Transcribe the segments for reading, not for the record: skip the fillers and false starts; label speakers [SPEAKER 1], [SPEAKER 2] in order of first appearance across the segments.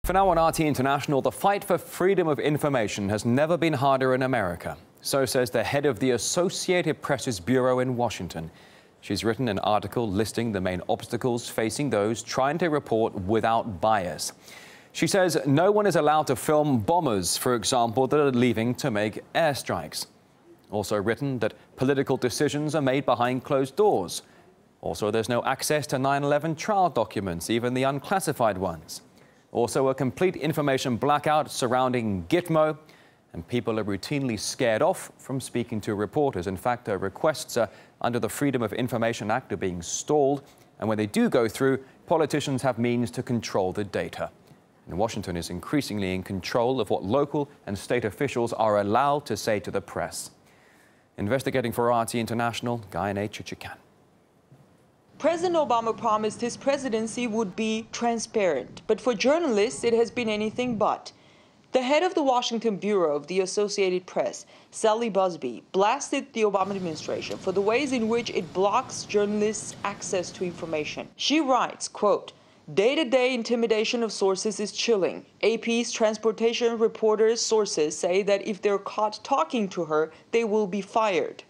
[SPEAKER 1] For now on RT International, the fight for freedom of information has never been harder in America. So says the head of the Associated Press's bureau in Washington. She's written an article listing the main obstacles facing those trying to report without bias. She says no one is allowed to film bombers, for example, that are leaving to make airstrikes. Also written that political decisions are made behind closed doors. Also, there's no access to 9/11 trial documents, even the unclassified ones. Also, a complete information blackout surrounding Gitmo, and people are routinely scared off from speaking to reporters. In fact, requests under the Freedom of Information Act are being stalled, and when they do go through, politicians have means to control the data. And Washington is increasingly in control of what local and state officials are allowed to say to the press. Investigating for RT International, Gayane Chichakyan.
[SPEAKER 2] President Obama promised his presidency would be transparent, but for journalists it has been anything but. The head of the Washington bureau of the Associated Press, Sally Busby, blasted the Obama administration for the ways in which it blocks journalists' access to information. She writes, quote, "Day-to-day intimidation of sources is chilling. AP's transportation reporters' sources say that if they're caught talking to her, they will be fired.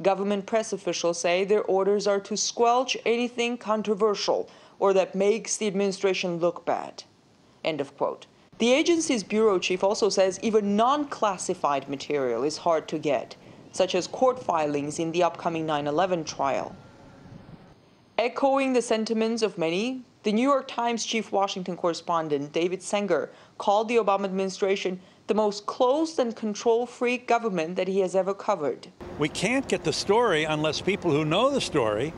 [SPEAKER 2] Government press officials say their orders are to squelch anything controversial or that makes the administration look bad." End of quote. The agency's bureau chief also says even non-classified material is hard to get, such as court filings in the upcoming 9/11 trial. Echoing the sentiments of many, the New York Times chief Washington correspondent David Sanger called the Obama administration the most closed and control-freak government that he has ever covered.
[SPEAKER 3] We can't get the story unless people who know the story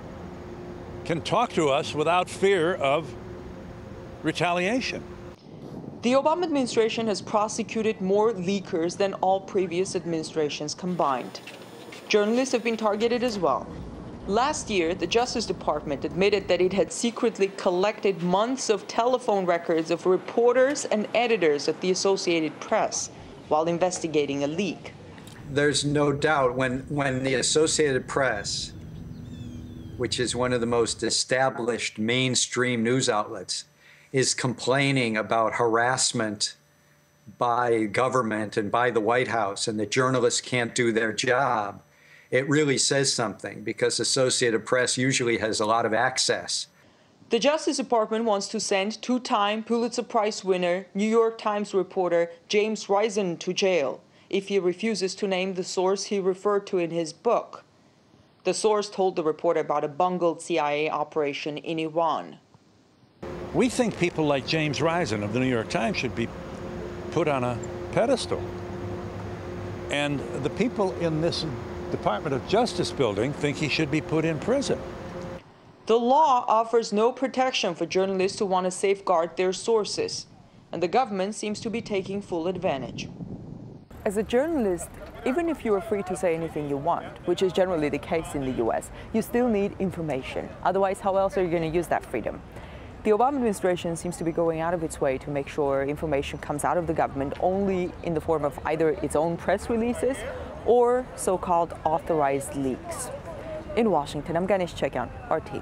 [SPEAKER 3] can talk to us without fear of retaliation.
[SPEAKER 2] The Obama administration has prosecuted more leakers than all previous administrations combined. Journalists have been targeted as well. Last year, the Justice Department admitted that it had secretly collected months of telephone records of reporters and editors at the Associated Press while investigating a leak.
[SPEAKER 4] There's no doubt when the Associated Press, which is one of the most established mainstream news outlets, is complaining about harassment by government and by the White House and that journalists can't do their job, it really says something, because Associated Press usually has a lot of access.
[SPEAKER 2] The Justice Department wants to send two-time Pulitzer Prize winner, New York Times reporter James Risen to jail if he refuses to name the source he referred to in his book. The source told the reporter about a bungled CIA operation in Iran.
[SPEAKER 3] We think people like James Risen of the New York Times should be put on a pedestal. And the people in this Department of Justice building think he should be put in prison.
[SPEAKER 2] The law offers no protection for journalists who want to safeguard their sources, and the government seems to be taking full advantage.
[SPEAKER 5] As a journalist, even if you are free to say anything you want, which is generally the case in the US, you still need information. Otherwise, how else are you going to use that freedom? The Obama administration seems to be going out of its way to make sure information comes out of the government only in the form of either its own press releases or so-called authorized leaks. In Washington, I'm Gayane Chichakyan, RT.